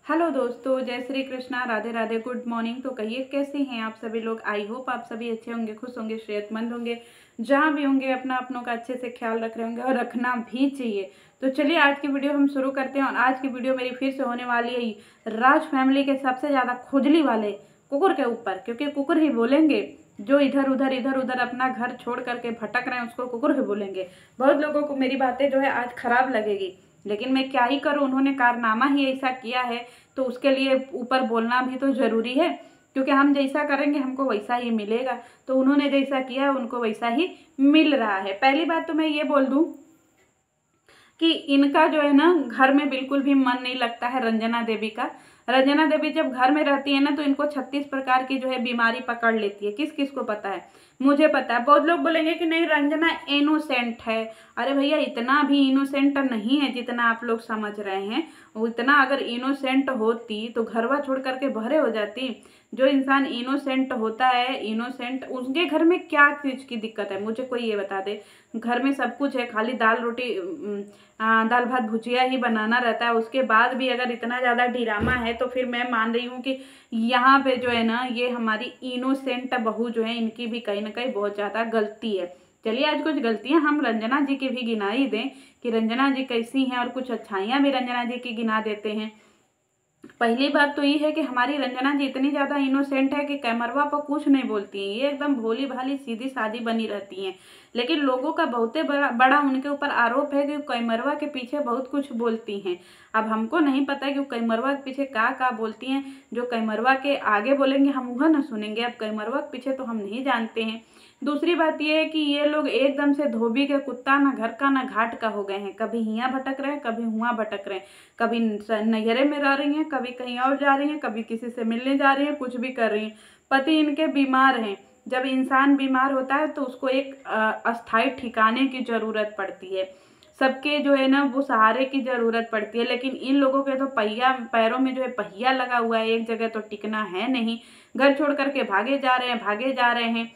Hello दोस्तों, जय Shri Krishna, Radhe Radhe, good morning. तो कहिए कैसे हैं आप सभी लोग। आई होप आप सभी अच्छे होंगे, खुश होंगे, सेहतमंद होंगे। जहाँ भी होंगे अपना अपनों का अच्छे से ख्याल रख रहे होंगे और रखना भी चाहिए। तो चलिए आज की वीडियो हम शुरू करते हैं। और आज की वीडियो मेरी फिर से होने वाली है राज फैमिली के सबसे ज़्यादा खुजली वाले कुकुर के ऊपर, क्योंकि कुकुर ही बोलेंगे। जो इधर उधर अपना घर छोड़ करके भटक रहे हैं उसको कुकुर ही बोलेंगे। बहुत लोगों को मेरी बातें जो है आज खराब लगेगी, लेकिन मैं क्या ही करूं, उन्होंने कारनामा ही ऐसा किया है तो उसके लिए ऊपर बोलना भी तो जरूरी है। क्योंकि हम जैसा करेंगे हमको वैसा ही मिलेगा। तो उन्होंने जैसा किया है उनको वैसा ही मिल रहा है। पहली बात तो मैं ये बोल दूं कि इनका जो है ना घर में बिल्कुल भी मन नहीं लगता है, रंजना देवी का। रंजना देवी जब घर में रहती है ना तो इनको 36 प्रकार की जो है बीमारी पकड़ लेती है। किस किस को पता है? मुझे पता है। बहुत लोग बोलेंगे कि नहीं रंजना इनोसेंट है। अरे भैया, इतना भी इनोसेंट नहीं है जितना आप लोग समझ रहे हैं। वो इतना अगर इनोसेंट होती तो घरवा छोड़ करके बहरे हो जाती। जो इंसान इनोसेंट होता है, इनोसेंट, उसके घर में क्या चीज की दिक्कत है मुझे कोई ये बता दे। घर में सब कुछ है, खाली दाल रोटी दाल भात भुजिया ही बनाना रहता है। उसके बाद भी अगर इतना ज़्यादा ड्रामा है तो फिर मैं मान रही हूँ कि यहाँ पे जो है ना ये हमारी इनोसेंट बहू जो है इनकी भी कहीं ना कहीं बहुत ज़्यादा गलती है। चलिए आज कुछ गलतियां हम रंजना जी की भी गिना ही दें कि रंजना जी कैसी हैं, और कुछ अच्छाइयाँ भी रंजना जी की गिना देते हैं। पहली बात तो ये है कि हमारी रंजना जी इतनी ज्यादा इनोसेंट है कि कैमरवा पर कुछ नहीं बोलती हैं। ये एकदम भोली भाली सीधी सादी बनी रहती हैं। लेकिन लोगों का बहुते बड़ा उनके ऊपर आरोप है कि कैमरवा के पीछे बहुत कुछ बोलती हैं। अब हमको नहीं पता कि कैमरवा के पीछे क्या बोलती हैं। जो कैमरवा के आगे बोलेंगे हम वह ना सुनेंगे। अब कैमरवा के पीछे तो हम नहीं जानते हैं। दूसरी बात यह है कि ये लोग एकदम से धोबी के कुत्ता, ना घर का ना घाट का हो गए हैं। कभी हियाँ भटक रहे हैं, कभी हुआ भटक रहे हैं, कभी नैहरे में रह रही हैं, कभी कहीं और जा रही हैं, कभी किसी से मिलने जा रही हैं, कुछ भी कर रही हैं। पति इनके बीमार हैं। जब इंसान बीमार होता है तो उसको एक अस्थायी ठिकाने की जरूरत पड़ती है। सबके जो है ना वो सहारे की जरूरत पड़ती है। लेकिन इन लोगों के तो पहिया, पैरों में जो है पहिया लगा हुआ है, एक जगह तो टिकना है नहीं। घर छोड़ करके भागे जा रहे हैं, भागे जा रहे हैं।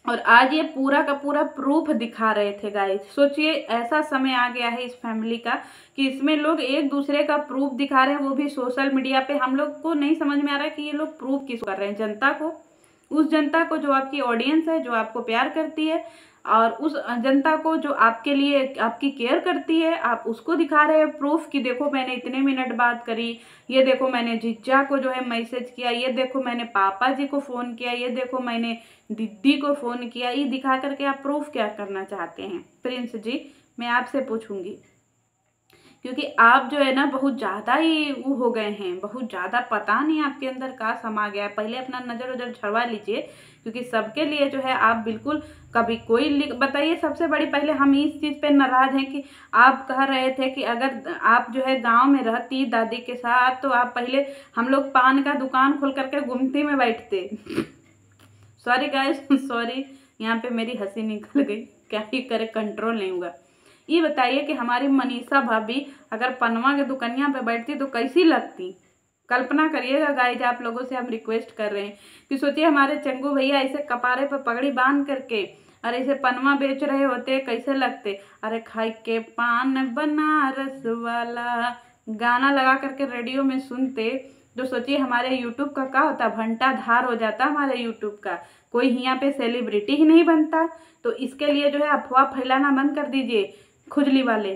और आज ये पूरा का पूरा प्रूफ दिखा रहे थे गाइस। सोचिए ऐसा समय आ गया है इस फैमिली का कि इसमें लोग एक दूसरे का प्रूफ दिखा रहे हैं, वो भी सोशल मीडिया पे। हम लोग को नहीं समझ में आ रहा है कि ये लोग प्रूफ किस कर रहे हैं। जनता को, उस जनता को जो आपकी ऑडियंस है, जो आपको प्यार करती है, और उस जनता को जो आपके लिए आपकी केयर करती है, आप उसको दिखा रहे हैं प्रूफ कि देखो मैंने इतने मिनट बात करी, ये देखो मैंने जीजा को जो है मैसेज किया, ये देखो मैंने पापा जी को फोन किया, ये देखो मैंने दीदी को फोन किया। ये दिखा करके आप प्रूफ क्या करना चाहते हैं प्रिंस जी? मैं आपसे पूछूंगी। क्योंकि आप जो है ना बहुत ज्यादा ही वो हो गए हैं, बहुत ज्यादा। पता नहीं आपके अंदर का समा गया है। पहले अपना नजर उधर झड़वा लीजिए, क्योंकि सबके लिए जो है आप बिल्कुल कभी कोई बताइए। सबसे बड़ी पहले हम इस चीज पे नाराज हैं कि आप कह रहे थे कि अगर आप जो है गांव में रहती दादी के साथ तो आप पहले, हम लोग पान का दुकान खोल करके गुमती में बैठते। सॉरी गाइस, सॉरी, यहाँ पे मेरी हंसी निकल गई। क्या ही करे, कंट्रोल नहीं हुआ। ये बताइए कि हमारी मनीषा भाभी अगर पनवा के दुकनिया पे बैठती तो कैसी लगती? कल्पना करिएगा गाइज, आप लोगों से हम रिक्वेस्ट कर रहे हैं कि सोचिए हमारे चंगू भैया ऐसे कपारे पर पगड़ी बांध करके और ऐसे पनवा बेच रहे होते, कैसे लगते? अरे खाई के पान बनारस वाला गाना लगा करके रेडियो में सुनते तो सोचिए हमारे यूट्यूब का क्या होता, घंटा धार हो जाता हमारे यूट्यूब का। कोई यहाँ पे सेलिब्रिटी ही नहीं बनता। तो इसके लिए जो है अफवाह फैलाना बंद कर दीजिए खुजली वाले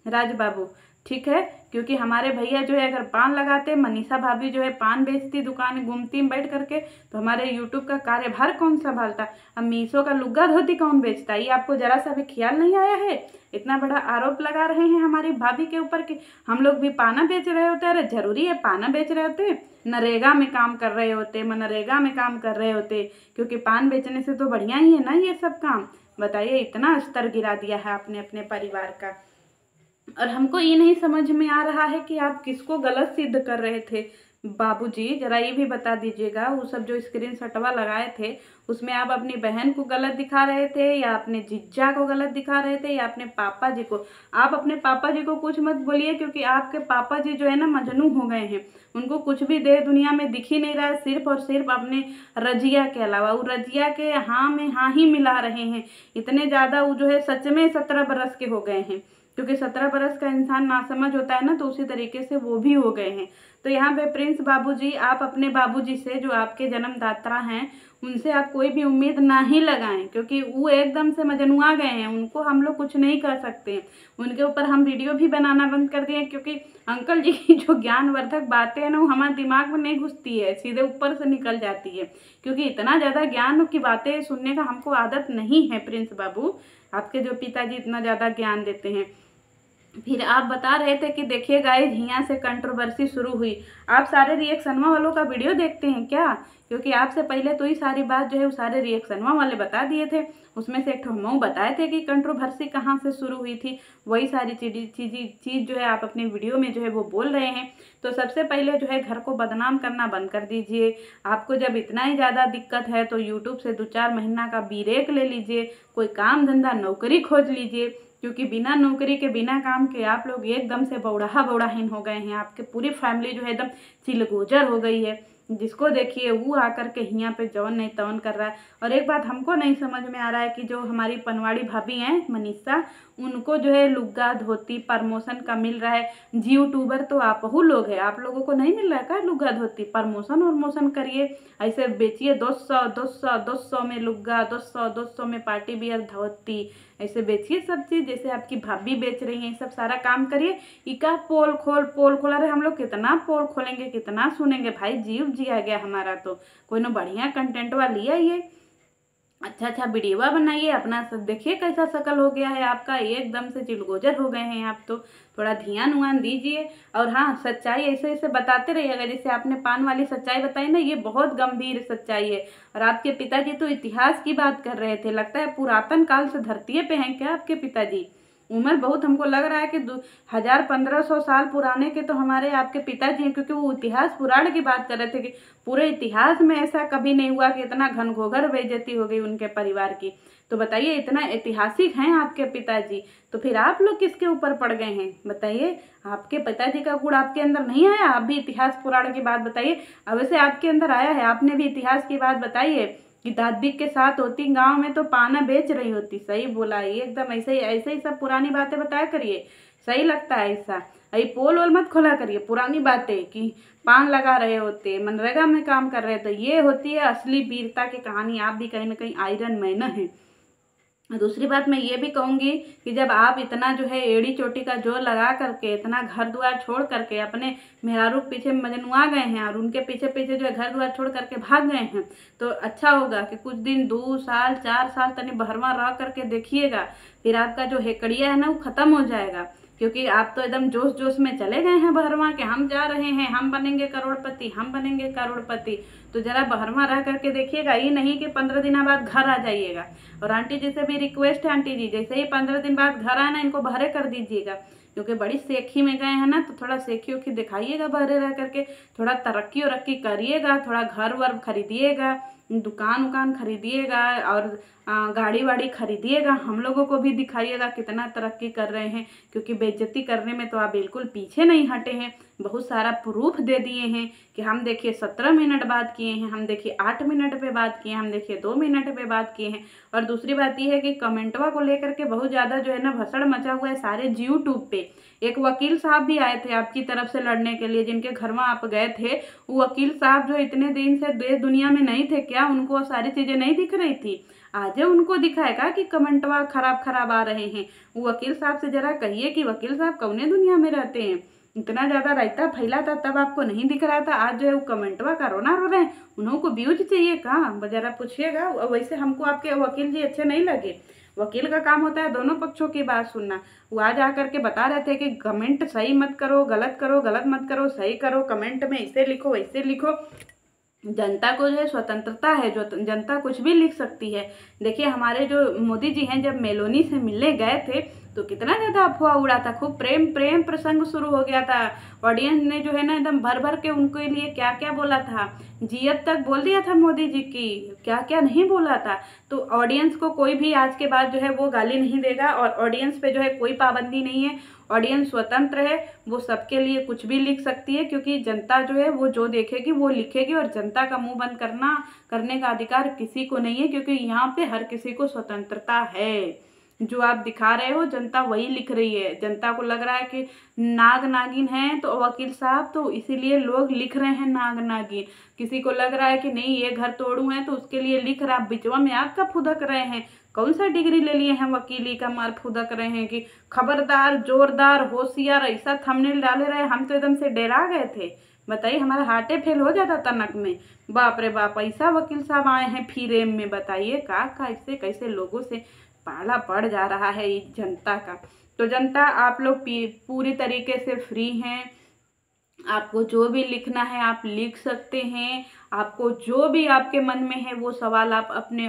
राज बाबू, ठीक है? क्योंकि हमारे भैया जो है अगर पान लगाते, मनीषा भाभी जो है पान बेचती दुकान गुमती में बैठ करके, तो हमारे यूट्यूब का कार्यभार कौन संभालता? अब मीशो का लुग्गा धोती कौन बेचता? ये आपको जरा सा भी ख्याल नहीं आया है? इतना बड़ा आरोप लगा रहे हैं हमारी भाभी के ऊपर कि हम लोग भी पाना बेच रहे होते। अरे जरूरी है पाना बेच रहे होते? नरेगा में काम कर रहे होते, मनरेगा में काम कर रहे होते, क्योंकि पान बेचने से तो बढ़िया ही है ना ये सब काम। बताइए, इतना स्तर गिरा दिया है आपने अपने परिवार का। और हमको ये नहीं समझ में आ रहा है कि आप किसको गलत सिद्ध कर रहे थे। बाबूजी जरा ये भी बता दीजिएगा, वो सब जो स्क्रीन शॉटवा लगाए थे उसमें आप अपनी बहन को गलत दिखा रहे थे, या अपने जीजा को गलत दिखा रहे थे, या अपने पापा जी को? आप अपने पापा जी को कुछ मत बोलिए, क्योंकि आपके पापा जी जो है ना मजनू हो गए हैं। उनको कुछ भी दे दुनिया में दिख ही नहीं रहा है, सिर्फ और सिर्फ अपने रजिया के अलावा। वो रजिया के हाँ में हाँ ही मिला रहे हैं। इतने ज्यादा वो जो है सच में 17 बरस के हो गए हैं। क्योंकि 17 बरस का इंसान नासमझ होता है ना, तो उसी तरीके से वो भी हो गए हैं। तो यहाँ पे प्रिंस बाबूजी, आप अपने बाबूजी से, जो आपके जन्मदाता हैं, उनसे आप कोई भी उम्मीद ना ही लगाएं, क्योंकि वो एकदम से मजनुआ गए हैं, उनको हम लोग कुछ नहीं कर सकते। उनके ऊपर हम वीडियो भी बनाना बंद कर दिए, क्योंकि अंकल जी की जो ज्ञानवर्धक बातें हैं ना, वो हमारे दिमाग में नहीं घुसती है, सीधे ऊपर से निकल जाती है, क्योंकि इतना ज़्यादा ज्ञान की बातें सुनने का हमको आदत नहीं है। प्रिंस बाबू, आपके जो पिताजी इतना ज़्यादा ज्ञान देते हैं। फिर आप बता रहे थे कि देखिए गाइस, यहाँ से कंट्रोवर्सी शुरू हुई। आप सारे रिएक्शनवा वालों का वीडियो देखते हैं क्या? क्योंकि आपसे पहले तो ही सारी बात जो है वो सारे रिएक्शनवा वाले बता दिए थे। उसमें से एक ठो हम बताए थे कि कंट्रोवर्सी कहाँ से शुरू हुई थी। वही सारी चीज़ जो है आप अपने वीडियो में जो है वो बोल रहे हैं। तो सबसे पहले जो है घर को बदनाम करना बंद कर दीजिए। आपको जब इतना ही ज़्यादा दिक्कत है तो यूट्यूब से 2-4 महीना का ब्रेक ले लीजिए, कोई काम धंधा नौकरी खोज लीजिए, क्योंकि बिना नौकरी के, बिना काम के आप लोग एकदम से बौड़ाहीन हो गए हैं। आपके पूरी फैमिली जो है एकदम चिलगोजर हो गई है। जिसको देखिए वो आकर के यहाँ पे जौन नहीं तौन कर रहा है। और एक बात हमको नहीं समझ में आ रहा है कि जो हमारी पनवाड़ी भाभी हैं मनीषा, उनको जो है लुग्गा धोती प्रमोशन का मिल रहा है। यूट्यूबर तो आप लोग हैं, आप लोगों को नहीं मिल रहा है क्या लुग्गा धोती? प्रमोशन करिए, ऐसे बेचिए 200 में लुग्गा, 200 में पार्टी वियर धोती, ऐसे बेचिए सब चीज़, जैसे आपकी भाभी बेच रही हैं। सब सारा काम करिए। इका पोल खोल, अरे हम लोग कितना पोल खोलेंगे, कितना सुनेंगे भाई, जीव जिया गया हमारा। तो कोई ना बढ़िया कंटेंट वाला लिया ये, अच्छा वीडियो बनाइए अपना। सब देखिए कैसा शकल हो गया है आपका, एकदम से चिलगोजर हो गए हैं आप। तो थोड़ा ध्यान उयान दीजिए। और हाँ, सच्चाई ऐसे ऐसे बताते रहिएगा, जैसे आपने पान वाली सच्चाई बताई ना, ये बहुत गंभीर सच्चाई है। और आपके पिताजी तो इतिहास की बात कर रहे थे, लगता है पुरातन काल से धरती पे हैं क्या आपके पिताजी? उम्र बहुत हमको लग रहा है कि 1000-1500 साल पुराने के तो हमारे आपके पिताजी हैं, क्योंकि वो इतिहास पुराण की बात कर रहे थे कि पूरे इतिहास में ऐसा कभी नहीं हुआ कि इतना घनघोर बेइज्जती हो गई उनके परिवार की। तो बताइए, इतना ऐतिहासिक हैं आपके पिताजी, तो फिर आप लोग किसके ऊपर पड़ गए हैं बताइए? आपके पिताजी का गुण आपके अंदर नहीं आया? आप भी इतिहास पुराण की बात बताइए। अब वैसे आपके अंदर आया है, आपने भी इतिहास की बात बताई है कि दादी के साथ होती गांव में तो पाना बेच रही होती। सही बोला, ये एकदम ऐसे ही सब पुरानी बातें बताया करिए, सही लगता है ऐसा। अरे पोल वोल मत खोला करिए पुरानी बातें कि पान लगा रहे होते, मनरेगा में काम कर रहे थे। ये होती है असली वीरता की कहानी। आप भी कहीं ना कहीं आयरन मैन है। दूसरी बात मैं ये भी कहूँगी कि जब आप इतना जो है एड़ी चोटी का जोर लगा करके, इतना घर द्वार छोड़ करके अपने मेहरारू के पीछे मजनुआ गए हैं और उनके पीछे पीछे जो है घर द्वार छोड़ करके भाग गए हैं, तो अच्छा होगा कि कुछ दिन 2 साल 4 साल तनी बहरवा रह करके देखिएगा। फिर आपका जो हेकड़िया है ना वो ख़त्म हो जाएगा, क्योंकि आप तो एकदम जोश जोश में चले गए हैं बहरवा के, हम जा रहे हैं, हम बनेंगे करोड़पति, हम बनेंगे करोड़पति। तो जरा बहरवा रह करके देखिएगा, ये नहीं कि 15 दिन बाद घर आ जाइएगा। और आंटी जी से भी रिक्वेस्ट है, आंटी जी जैसे ही 15 दिन बाद घर आना, इनको बहरे कर दीजिएगा, क्योंकि बड़ी सेखी में गए हैं ना, तो थोड़ा सेखी उखी दिखाइएगा बहरे रह करके, थोड़ा तरक्की करिएगा, थोड़ा घर वर खरीदिएगा, दुकान उकान खरीदिएगा और गाड़ी वाड़ी खरीदिएगा। हम लोगों को भी दिखाइएगा कितना तरक्की कर रहे हैं, क्योंकि बेइज्जती करने में तो आप बिल्कुल पीछे नहीं हटे हैं। बहुत सारा प्रूफ दे दिए हैं कि हम देखिए 17 मिनट बात किए हैं, हम देखिए 8 मिनट पे बात किए हैं, हम देखिए 2 मिनट पे बात किए हैं। और दूसरी बात यह है कि कमेंटवा को लेकर के बहुत ज़्यादा जो है ना भसड़ मचा हुआ है सारे यूट्यूब पे। एक वकील साहब भी आए थे आपकी तरफ से लड़ने के लिए, जिनके घर में आप गए थे। वो वकील साहब जो इतने दिन से देश दुनिया में नहीं थे क्या? उनको सारी चीज़ें नहीं दिख रही थी? आज उनको दिखाएगा कि कमेंटवा खराब आ रहे हैं। वो वकील साहब से जरा कहिए कि वकील साहब कौने दुनिया में रहते हैं? इतना ज़्यादा रायता फैला था तब आपको नहीं दिख रहा था, आज जो है वो कमेंटवा का रोना रो रहे हैं। उन्हों को व्यूज चाहिए कहाँ, जरा पूछिएगा। वैसे हमको आपके वकील जी अच्छे नहीं लगे। वकील का काम होता है दोनों पक्षों की बात सुनना। वो आज आकर के बता रहे थे कि कमेंट सही मत करो, गलत मत करो, सही करो, कमेंट में ऐसे लिखो वैसे लिखो। जनता को जो है स्वतंत्रता है, जो जनता कुछ भी लिख सकती है। देखिए हमारे जो मोदी जी हैं, जब मेलोनी से मिलने गए थे तो कितना ज़्यादा अफवाह उड़ा था, खूब प्रेम प्रसंग शुरू हो गया था। ऑडियंस ने जो है ना एकदम भर के उनके लिए क्या क्या बोला था, जियत तक बोल दिया था मोदी जी की, क्या क्या नहीं बोला था। तो ऑडियंस को कोई भी आज के बाद जो है वो गाली नहीं देगा, और ऑडियंस पे जो है कोई पाबंदी नहीं है। ऑडियंस स्वतंत्र है, वो सबके लिए कुछ भी लिख सकती है, क्योंकि जनता जो है वो जो देखेगी वो लिखेगी, और जनता का मुंह बंद करने का अधिकार किसी को नहीं है, क्योंकि यहाँ पे हर किसी को स्वतंत्रता है। जो आप दिखा रहे हो जनता वही लिख रही है। जनता को लग रहा है कि नाग नागिन है तो वकील साहब, तो इसीलिए लोग लिख रहे हैं नाग नागिन। किसी को लग रहा है कि नहीं ये घर तोड़ू है तो उसके लिए लिख रहा, बिचवा में आप का फुदक रहे हैं। कौन सा डिग्री ले लिए हैं वकीली का, मार फुदक रहे हैं कि खबरदार, जोरदार, होशियार, ऐसा थंबनेल डाले रहे, हम तो एकदम से डरा गए थे। बताइए, हमारा हार्टे फेल हो जाता तनक में। बाप रे बाप, ऐसा वकील साहब आए हैं फीरेम में। बताइए का कैसे कैसे लोगों से पाला पड़ जा रहा है इस जनता का। तो जनता, आप लोग पूरी तरीके से फ्री हैं। आपको जो भी लिखना है आप लिख सकते हैं। आपको जो भी आपके मन में है वो सवाल आप अपने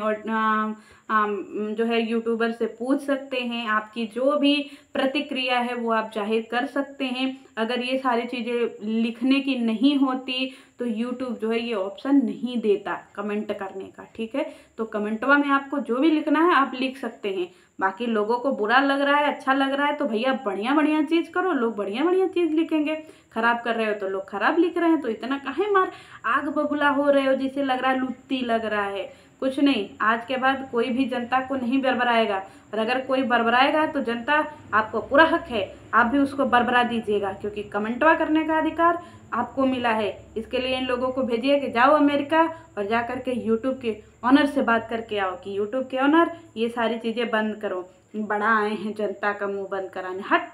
जो है यूट्यूबर से पूछ सकते हैं। आपकी जो भी प्रतिक्रिया है वो आप जाहिर कर सकते हैं। अगर ये सारी चीज़ें लिखने की नहीं होती तो यूट्यूब जो है ये ऑप्शन नहीं देता कमेंट करने का, ठीक है। तो कमेंटवा में आपको जो भी लिखना है आप लिख सकते हैं। बाकी लोगों को बुरा लग रहा है, अच्छा लग रहा है तो भैया बढ़िया बढ़िया चीज़ करो, लोग बढ़िया बढ़िया चीज़ लिखेंगे। खराब कर रहे हो तो लोग खराब लिख रहे हैं, तो इतना काहे मार आग बबूला हो रहे हो जिसे लग रहा है लुत्ती लग रहा है। कुछ नहीं, आज के बाद कोई भी जनता को नहीं बरबराएगा, और अगर कोई बरबराएगा तो जनता, आपको पूरा हक है, आप भी उसको बरबरा दीजिएगा, क्योंकि कमेंटवा करने का अधिकार आपको मिला है। इसके लिए इन लोगों को भेजिए कि जाओ अमेरिका और जा कर के यूट्यूब के ऑनर से बात करके आओ कि यूट्यूब के ऑनर ये सारी चीज़ें बंद करो। बड़ा आए हैं जनता का मुंह बंद कराने। हट।